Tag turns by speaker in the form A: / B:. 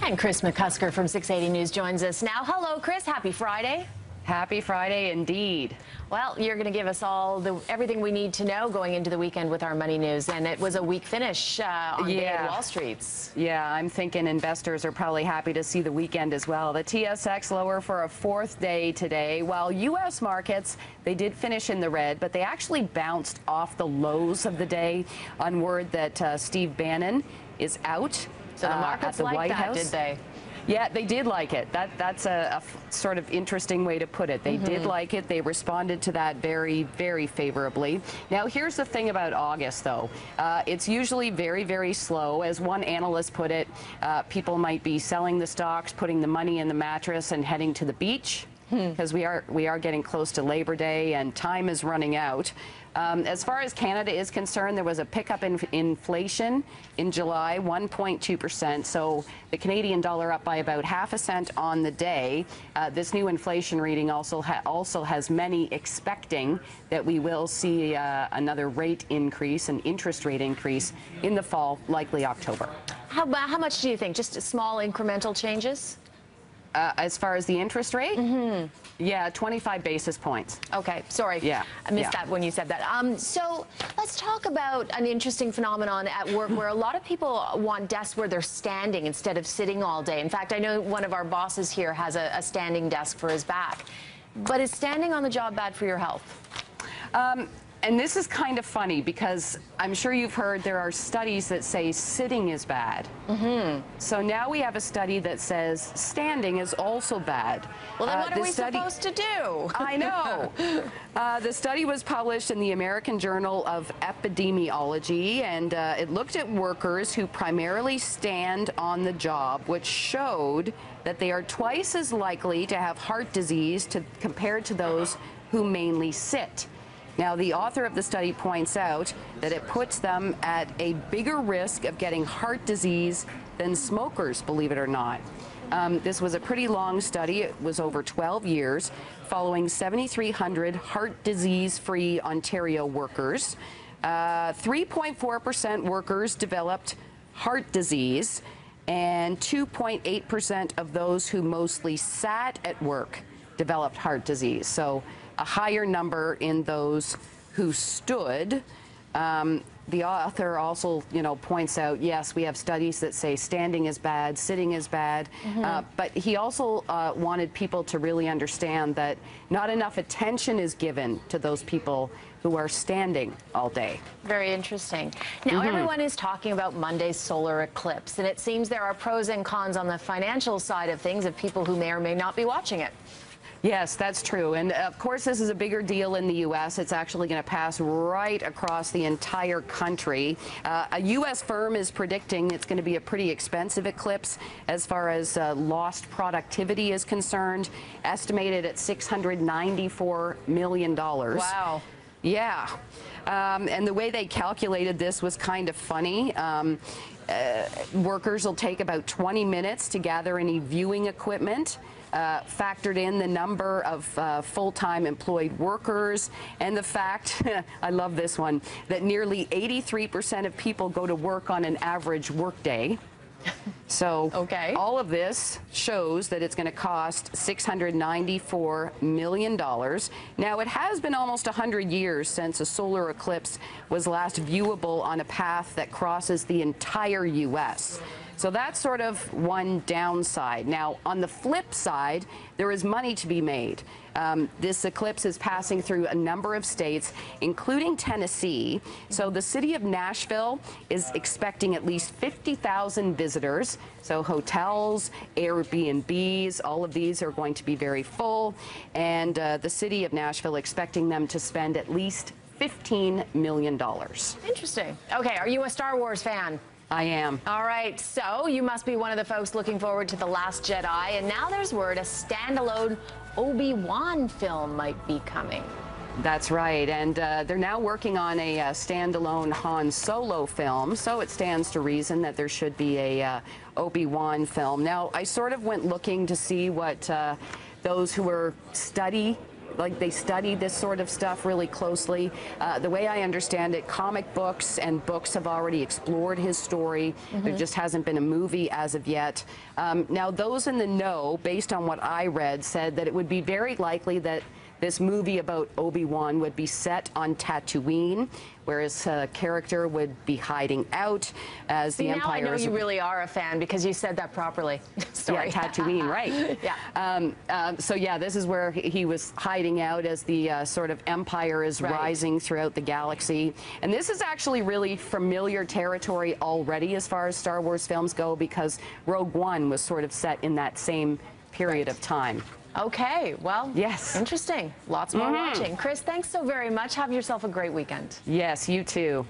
A: And Kris McCusker from 680 News joins us now. Hello, Kris. Happy Friday.
B: Happy Friday indeed.
A: Well, you're going to give us all everything we need to know going into the weekend with our money news, and it was a weak finish on Day at Wall Street's.
B: Yeah, I'm thinking investors are probably happy to see the weekend as well. The TSX lower for a fourth day today, while U.S. markets, they did finish in the red, but they actually bounced off the lows of the day on word that Steve Bannon is out.
A: So the markets
B: at the
A: like
B: White
A: that,
B: House.
A: did they?
B: Yeah, they did like it. That's a sort of interesting way to put it. They did like it. They responded to that very, very favorably. Now, here's the thing about August, though. It's usually very, very slow. As one analyst put it, people might be selling the stocks, putting the money in the mattress, and heading to the beach. Because we are getting close to Labor Day and time is running out. As far as Canada is concerned, there was a pickup in inflation in July, 1.2%. So the Canadian dollar up by about half a cent on the day. This new inflation reading also has many expecting that we will see another rate increase, an interest rate increase in the fall, likely October.
A: How much do you think? Just small incremental changes?
B: As far as the interest rate? Yeah, 25 basis points.
A: Okay, sorry.
B: Yeah.
A: I missed that when you said that. So let's talk about an interesting phenomenon at work where a lot of people want desks where they're standing instead of sitting all day. In fact, I know one of our bosses here has a standing desk for his back. But is standing on the job bad for your health?
B: And this is kind of funny because I'm sure you've heard there are studies that say sitting is bad. So now we have a study that says standing is also bad.
A: Well, then what are we supposed to do?
B: I know. The study was published in the American Journal of Epidemiology, and it looked at workers who primarily stand on the job, which showed that they are twice as likely to have heart disease compared to those who mainly sit. Now, the author of the study points out that it puts them at a bigger risk of getting heart disease than smokers, believe it or not. This was a pretty long study. It was over 12 years, following 7,300 heart disease-free Ontario workers. 3.4% workers developed heart disease, and 2.8% of those who mostly sat at work developed heart disease. So a higher number in those who stood. The author also, points out, yes, we have studies that say standing is bad, sitting is bad, but he also wanted people to really understand that not enough attention is given to those people who are standing all day.
A: Very interesting. Now, everyone is talking about Monday's solar eclipse, and it seems there are pros and cons on the financial side of things of people who may or may not be watching it.
B: Yes, that's true. And of course, this is a bigger deal in the U.S. It's actually going to pass right across the entire country. A U.S. firm is predicting it's going to be a pretty expensive eclipse as far as lost productivity is concerned, estimated at $694 million.
A: Wow.
B: Yeah. And the way they calculated this was kind of funny. Workers will take about 20 minutes to gather any viewing equipment. Factored in the number of full-time employed workers and the fact, I love this one, that nearly 83% of people go to work on an average workday. So all of this shows that it's going to cost $694 million. Now, it has been almost 100 years since a solar eclipse was last viewable on a path that crosses the entire U.S. So that's sort of one downside. Now, on the flip side, there is money to be made. This eclipse is passing through a number of states, including Tennessee. So the city of Nashville is expecting at least 50,000 visitors. So hotels, Airbnbs, all of these are going to be very full. And the city of Nashville expecting them to spend at least $15 million.
A: Interesting. Okay, are you a Star Wars fan?
B: I am.
A: All right, so you must be one of the folks looking forward to The Last Jedi, and now there's word a standalone Obi-Wan film might be coming.
B: That's right, and they're now working on a standalone Han Solo film, so it stands to reason that there should be a Obi-Wan film. Now, I sort of went looking to see what those who were like they study this sort of stuff really closely. The way I understand it, comic books and books have already explored his story. There just hasn't been a movie as of yet. Now, those in the know, based on what I read, said that it would be very likely that this movie about Obi-Wan would be set on Tatooine, where his character would be hiding out as the Empire.
A: Now I know you really are a fan because you said that properly. Sorry.
B: Yeah, Tatooine, right?
A: Yeah.
B: So yeah, this is where he was hiding out as the sort of Empire is rising throughout the galaxy. And this is actually really familiar territory already as far as Star Wars films go, because Rogue One was sort of set in that same period of time.
A: Okay, well,
B: yes.
A: Interesting. Lots more watching. Kris, thanks so very much. Have yourself a great weekend.
B: Yes, you too.